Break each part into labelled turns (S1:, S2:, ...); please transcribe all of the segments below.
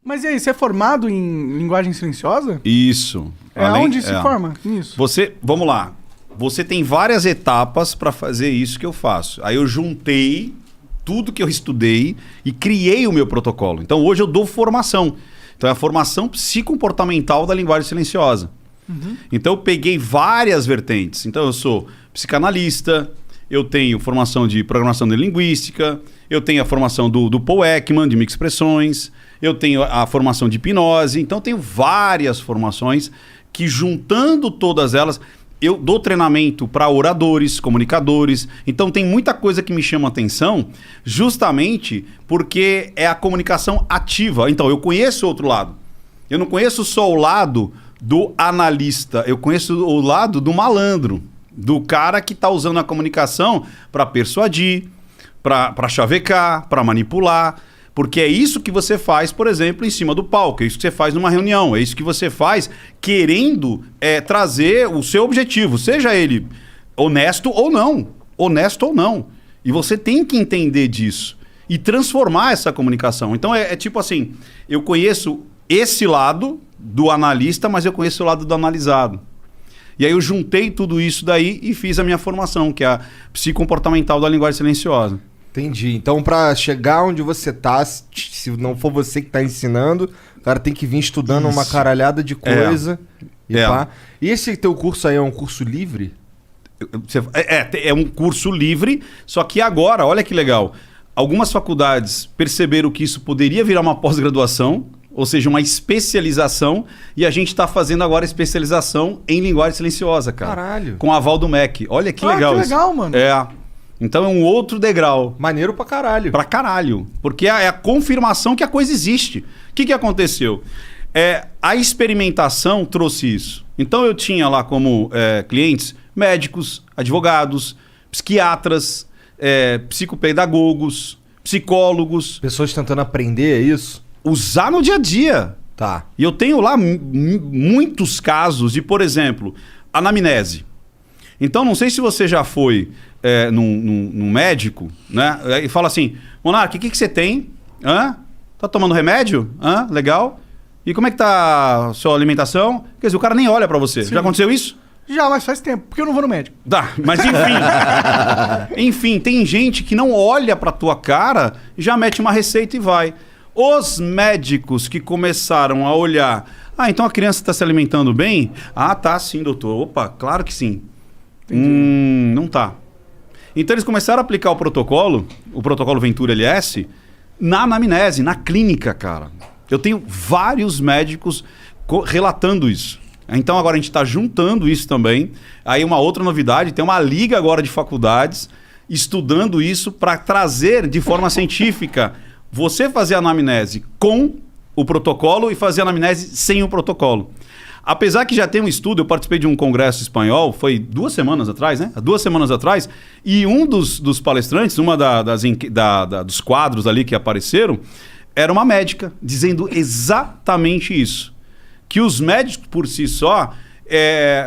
S1: Mas e aí, você é formado em linguagem silenciosa?
S2: Isso.
S1: Onde se forma nisso?
S2: Vamos lá. Você tem várias etapas para fazer isso que eu faço. Aí eu juntei tudo que eu estudei e criei o meu protocolo. Então hoje eu dou formação. Então é a formação psicomportamental da linguagem silenciosa. Então eu peguei várias vertentes. Então eu sou psicanalista, eu tenho formação de programação neurolinguística, eu tenho a formação do Paul Ekman, de microexpressões, eu tenho a formação de hipnose. Então eu tenho várias formações que, juntando todas elas, eu dou treinamento para oradores, comunicadores. Então tem muita coisa que me chama a atenção, justamente porque é a comunicação ativa. Então eu conheço o outro lado. Eu não conheço só o lado do analista, eu conheço o lado do malandro, do cara que está usando a comunicação para persuadir, para chavecar, para manipular. Porque é isso que você faz, por exemplo, em cima do palco. É isso que você faz numa reunião. É isso que você faz querendo trazer o seu objetivo. Seja ele honesto ou não. Honesto ou não. E você tem que entender disso. E transformar essa comunicação. Então é tipo assim, eu conheço esse lado do analista, mas eu conheço o lado do analisado. E aí eu juntei tudo isso daí e fiz a minha formação, que é a psicomportamental da linguagem silenciosa.
S3: Entendi. Então, pra chegar onde você tá, se não for você que tá ensinando, o cara tem que vir estudando uma caralhada de coisa. E esse teu curso aí é um curso livre?
S2: É um curso livre, só que agora, olha que legal, algumas faculdades perceberam que isso poderia virar uma pós-graduação, ou seja, uma especialização, e a gente está fazendo agora especialização em linguagem silenciosa, cara.
S3: Caralho.
S2: Com aval do MEC. Olha que legal
S1: que
S2: isso.
S1: legal, mano.
S2: Então é um outro degrau.
S3: Maneiro pra caralho.
S2: Pra caralho. Porque é a confirmação que a coisa existe. O que aconteceu? A experimentação trouxe isso. Então eu tinha lá como clientes médicos, advogados, psiquiatras, psicopedagogos, psicólogos.
S3: Pessoas tentando aprender, é isso?
S2: Usar no dia a dia.
S3: Tá.
S2: E eu tenho lá muitos casos de, por exemplo, anamnese. Então, não sei se você já foi num médico, né? E fala assim, Monark, o que você tem? Tá tomando remédio? Legal. E como é que tá a sua alimentação? Quer dizer, o cara nem olha pra você. Sim. Já aconteceu isso?
S1: Já, mas faz tempo, porque eu não vou no médico.
S2: Mas enfim. Enfim, tem gente que não olha pra tua cara, já mete uma receita e vai. Os médicos que começaram a olhar, então a criança está se alimentando bem? Tá sim, doutor. Opa, claro que sim. Não tá. Então eles começaram a aplicar o protocolo Ventura LS, na anamnese, na clínica, cara. Eu tenho vários médicos relatando isso. Então agora a gente está juntando isso também. Aí uma outra novidade, tem uma liga agora de faculdades estudando isso para trazer de forma científica você fazer a anamnese com o protocolo e fazer a anamnese sem o protocolo. Apesar que já tem um estudo, eu participei de um congresso espanhol, foi 2 semanas atrás, né? 2 semanas atrás, e um dos palestrantes, dos quadros ali que apareceram, era uma médica, dizendo exatamente isso. Que os médicos, por si só,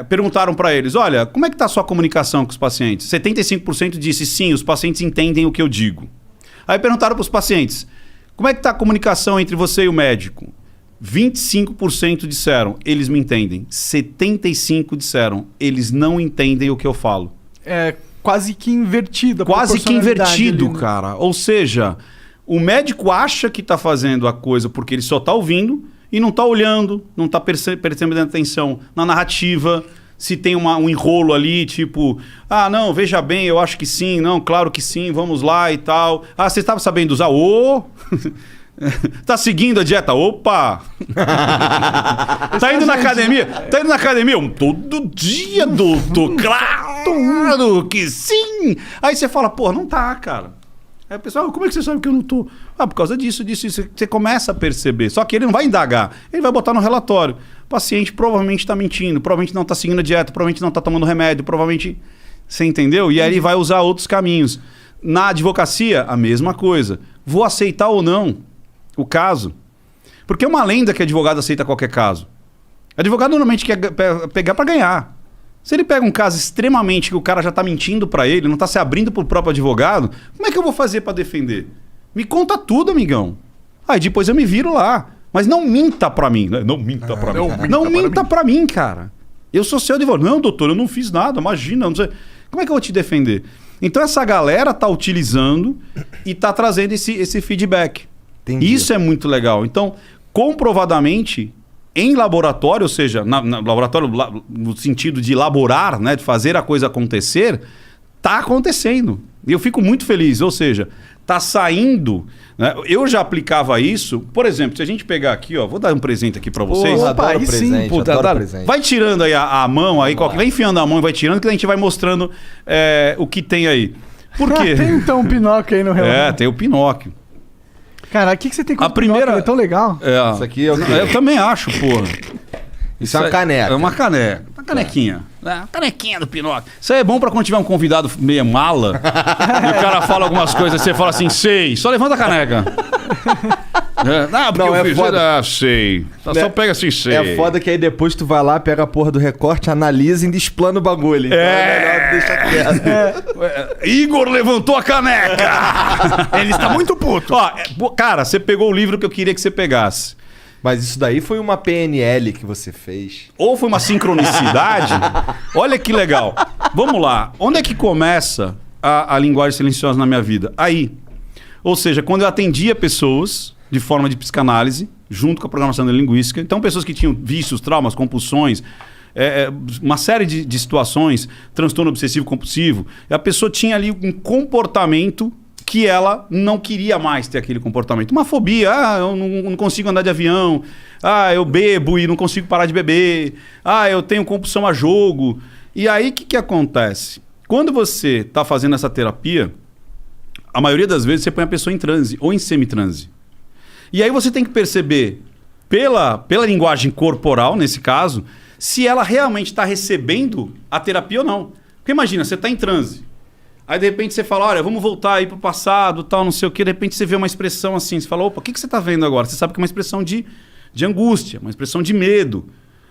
S2: perguntaram para eles, olha, como é que está a sua comunicação com os pacientes? 75% disse, sim, os pacientes entendem o que eu digo. Aí perguntaram para os pacientes, como é que está a comunicação entre você e o médico? 25% disseram, eles me entendem. 75% disseram, eles não entendem o que eu falo.
S1: É quase que invertido.
S2: Quase que invertido, ali, cara. Ou seja, o médico acha que está fazendo a coisa porque ele só está ouvindo e não está olhando, não está prestando atenção na narrativa. Se tem um enrolo ali, tipo, não, veja bem, eu acho que sim, não, claro que sim, vamos lá e tal. Você estava sabendo usar? Tá seguindo a dieta? Opa! Tá indo na academia? Tá indo na academia? Todo dia, doutor. Claro que sim! Aí você fala, não tá, cara. Aí o pessoal, como é que você sabe que eu não tô? Por causa disso. Você começa a perceber. Só que ele não vai indagar. Ele vai botar no relatório. O paciente provavelmente está mentindo, provavelmente não está seguindo a dieta, provavelmente não está tomando remédio, provavelmente... Você entendeu? E aí ele vai usar outros caminhos. Na advocacia, a mesma coisa. Vou aceitar ou não o caso? Porque é uma lenda que advogado aceita qualquer caso. Advogado normalmente quer pegar para ganhar. Se ele pega um caso extremamente que o cara já está mentindo para ele, não está se abrindo para o próprio advogado, como é que eu vou fazer para defender? Me conta tudo, amigão. Aí depois eu me viro lá. Mas não minta pra mim. Né? Não minta pra mim. Não minta pra mim, cara. Eu sou seu advogado. Não, doutor, eu não fiz nada. Imagina, não sei. Como é que eu vou te defender? Então essa galera tá utilizando e tá trazendo esse feedback.
S3: Entendi.
S2: Isso é muito legal. Então, comprovadamente, em laboratório, ou seja, no laboratório no sentido de elaborar, né, de fazer a coisa acontecer, tá acontecendo. E eu fico muito feliz. Ou seja, tá saindo... Né? Eu já aplicava isso. Por exemplo, se a gente pegar aqui, ó, vou dar um presente aqui para vocês.
S3: Porra,
S1: Opa,
S3: adoro
S1: aí sim.
S3: presente,
S2: Puta,
S3: adoro
S2: dá-
S3: presente.
S2: vai tirando aí a mão, aí, vai enfiando a mão e vai tirando, que a gente vai mostrando o que tem aí. Por quê?
S1: Tem então um Pinóquio aí no relógio.
S2: Tem o Pinóquio.
S1: Cara, o que você tem com
S2: A
S1: o Pinóquio?
S2: primeira-
S1: Ele é tão legal.
S3: Isso aqui é o quê?
S2: Eu também acho, porra.
S3: Isso é uma caneca.
S2: É uma caneca. Uma canequinha. Uma canequinha do Pinóquio. Isso aí é bom pra quando tiver um convidado meio mala e o cara fala algumas coisas e você fala assim, sei. Só levanta a caneca. Porque
S3: Não,
S2: eu
S3: é
S2: fiz,
S3: foda.
S2: sei. Só pega assim, sei.
S3: É foda que aí depois tu vai lá, pega a porra do recorte, analisa e ainda explana o bagulho. Então é melhor deixar quieto.
S2: Igor levantou a caneca.
S1: Ele está muito puto.
S2: Ó, cara, você pegou o livro que eu queria que você pegasse.
S3: Mas isso daí foi uma PNL que você fez.
S2: Ou foi uma sincronicidade. Olha que legal. Vamos lá. Onde é que começa a linguagem silenciosa na minha vida? Aí. Ou seja, quando eu atendia pessoas de forma de psicanálise, junto com a programação neurolinguística. Então, pessoas que tinham vícios, traumas, compulsões, uma série de situações, transtorno obsessivo compulsivo. E a pessoa tinha ali um comportamento que ela não queria mais ter aquele comportamento. Uma fobia, eu não consigo andar de avião, eu bebo e não consigo parar de beber, eu tenho compulsão a jogo. E aí o que acontece? Quando você está fazendo essa terapia, a maioria das vezes você põe a pessoa em transe ou em semitranse. E aí você tem que perceber, pela linguagem corporal, nesse caso, se ela realmente está recebendo a terapia ou não. Porque imagina, você está em transe. Aí de repente você fala, olha, vamos voltar aí pro passado, tal, não sei o quê. De repente você vê uma expressão assim, você fala, opa, o que você está vendo agora? Você sabe que é uma expressão de angústia, uma expressão de medo.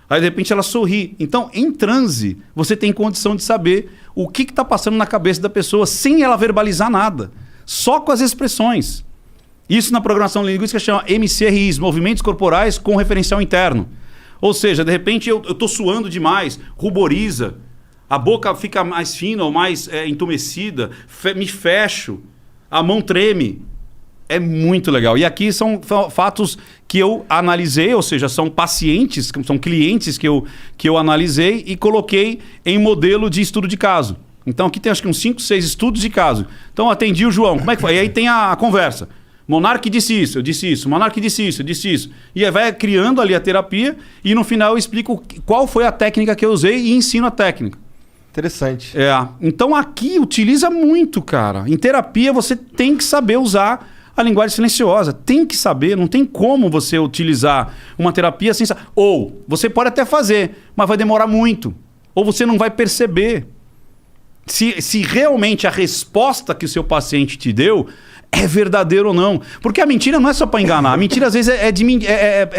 S2: Aí de repente ela sorri. Então, em transe, você tem condição de saber o que está passando na cabeça da pessoa sem ela verbalizar nada. Só com as expressões. Isso na programação linguística chama MCRIs, movimentos corporais com referencial interno. Ou seja, de repente eu estou suando demais, ruboriza. A boca fica mais fina ou mais entumecida, me fecho, a mão treme. É muito legal. E aqui são fatos que eu analisei, ou seja, são pacientes, são clientes que eu analisei e coloquei em modelo de estudo de caso. Então aqui tem acho que uns 5, 6 estudos de caso. Então atendi o João, como é que foi? E aí tem a conversa. Monark disse isso, eu disse isso. Monark disse isso, eu disse isso. E aí vai criando ali a terapia e no final eu explico qual foi a técnica que eu usei e ensino a técnica.
S3: Interessante.
S2: Então aqui utiliza muito, cara. Em terapia você tem que saber usar a linguagem silenciosa. Tem que saber, não tem como você utilizar uma terapia sem saber. Ou você pode até fazer, mas vai demorar muito. Ou você não vai perceber. Se realmente a resposta que o seu paciente te deu é verdadeira ou não. Porque a mentira não é só para enganar. A mentira às vezes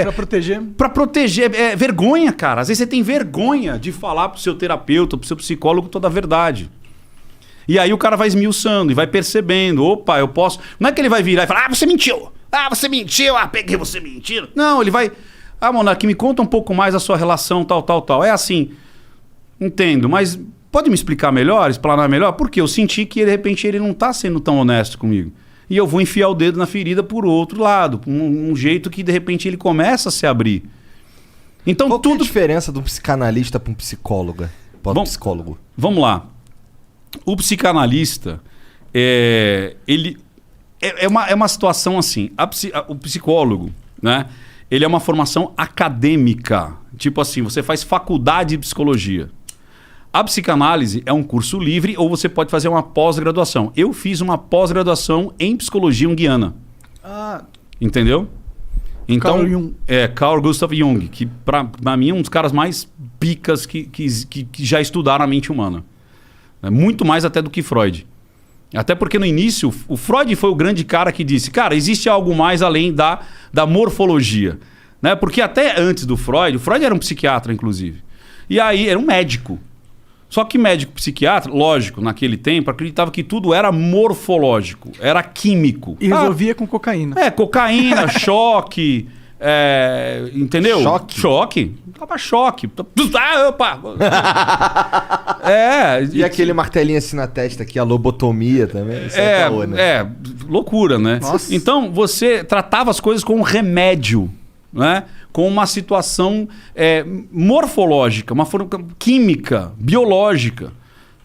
S1: Pra proteger.
S2: Pra proteger, é vergonha, cara. Às vezes você tem vergonha de falar pro seu terapeuta, pro seu psicólogo toda a verdade. E aí o cara vai esmiuçando e vai percebendo, opa, eu posso... Não é que ele vai virar e falar, você mentiu, peguei você mentindo. Não, ele vai, Monark, me conta um pouco mais a sua relação, tal. É assim, entendo, mas pode me explicar melhor, explanar melhor? Porque eu senti que de repente ele não tá sendo tão honesto comigo. E eu vou enfiar o dedo na ferida por outro lado, por um jeito que de repente ele começa a se abrir. Então
S3: Qual que é a
S2: tudo...
S3: diferença de um psicanalista para um psicólogo? Psicólogo.
S2: Vamos lá. O psicanalista, ele é uma situação assim. O psicólogo, né? Ele é uma formação acadêmica. Tipo assim, você faz faculdade de psicologia. A psicanálise é um curso livre ou você pode fazer uma pós-graduação. Eu fiz uma pós-graduação em psicologia junguiana. Entendeu? Então,
S1: Carl Jung.
S2: Carl Gustav Jung, que pra mim é um dos caras mais picas que já estudaram a mente humana. Muito mais até do que Freud. Até porque no início, o Freud foi o grande cara que disse, cara, existe algo mais além da morfologia. Né? Porque até antes do Freud, o Freud era um psiquiatra, inclusive. E aí era um médico. Só que médico psiquiatra, lógico, naquele tempo, acreditava que tudo era morfológico, era químico.
S1: E resolvia com cocaína.
S2: Cocaína, choque, entendeu? Choque. Tava choque. Opa!
S3: E aquele martelinho assim na testa aqui, a lobotomia também. Isso é caô, né?
S2: Loucura, né?
S1: Nossa.
S2: Então, você tratava as coisas com um remédio, né? Com uma situação morfológica, uma forma química, biológica.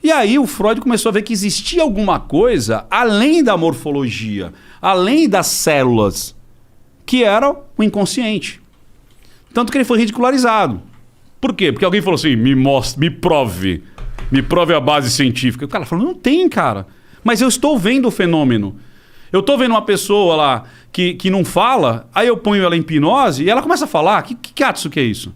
S2: E aí o Freud começou a ver que existia alguma coisa além da morfologia, além das células, que era o inconsciente. Tanto que ele foi ridicularizado. Por quê? Porque alguém falou assim, me prove a base científica. O cara falou, não tem, cara. Mas eu estou vendo o fenômeno. Eu estou vendo uma pessoa lá que não fala, aí eu ponho ela em hipnose e ela começa a falar. Que katsu que é isso?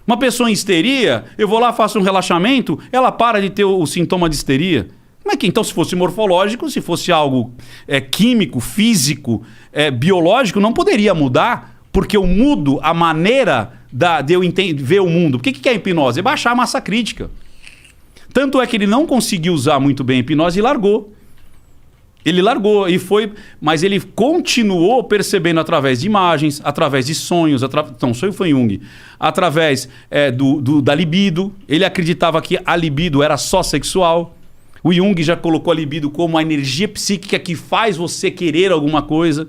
S2: Uma pessoa em histeria, eu vou lá, faço um relaxamento, ela para de ter o sintoma de histeria. Como é que então, se fosse morfológico, se fosse algo químico, físico, biológico, não poderia mudar, porque eu mudo a maneira de eu ver o mundo. O que é a hipnose? É baixar a massa crítica. Tanto é que ele não conseguiu usar muito bem a hipnose e largou. Ele largou mas ele continuou percebendo através de imagens, através de sonhos, então, sonho foi Jung, através da libido. Ele acreditava que a libido era só sexual. O Jung já colocou a libido como a energia psíquica que faz você querer alguma coisa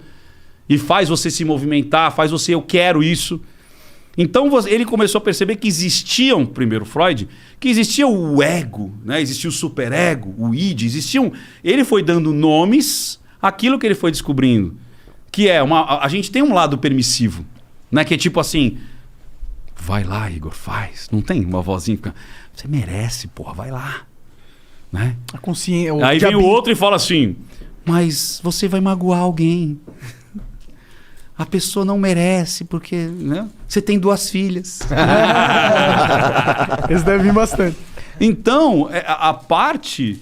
S2: e faz você se movimentar, faz você, eu quero isso. Então ele começou a perceber que existiam, primeiro Freud, que existia o ego, né? Existia o superego, o id, existiam... Ele foi dando nomes àquilo que ele foi descobrindo. Que a gente tem um lado permissivo, né? Que é tipo assim, vai lá, Igor, faz. Não tem uma vozinha que fica, você merece, porra, vai lá. Né?
S1: A consciência...
S2: Aí vem o outro e fala assim, mas você vai magoar alguém. A pessoa não merece, porque né? Você tem 2 filhas.
S1: Esse deve vir bastante.
S2: Então, a parte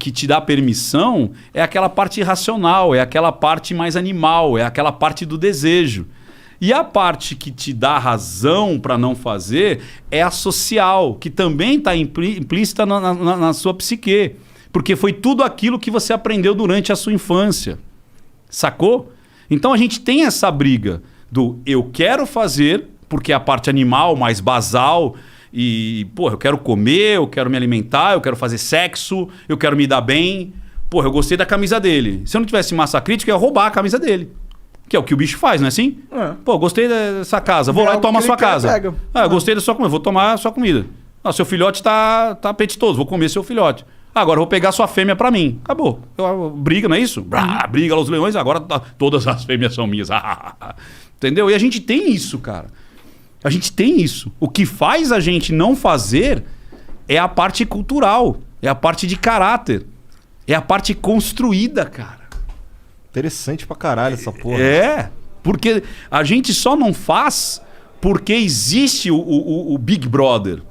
S2: que te dá permissão é aquela parte irracional, é aquela parte mais animal, é aquela parte do desejo. E a parte que te dá razão para não fazer é a social, que também está implícita na sua psique. Porque foi tudo aquilo que você aprendeu durante a sua infância. Sacou? Então a gente tem essa briga do eu quero fazer, porque é a parte animal mais basal, e, eu quero comer, eu quero me alimentar, eu quero fazer sexo, eu quero me dar bem. Eu gostei da camisa dele. Se eu não tivesse massa crítica, eu ia roubar a camisa dele. Que é o que o bicho faz, não é assim? Gostei dessa casa, vou lá e tomo a sua casa. Gostei da sua comida, vou tomar a sua comida. Seu filhote tá apetitoso, vou comer seu filhote. Agora eu vou pegar sua fêmea pra mim. Acabou. Briga, não é isso? Briga lá os leões, agora todas as fêmeas são minhas. Entendeu? E a gente tem isso, cara. A gente tem isso. O que faz a gente não fazer é a parte cultural, é a parte de caráter, é a parte construída, cara.
S3: Interessante pra caralho essa porra.
S2: Porque a gente só não faz porque existe o Big Brother.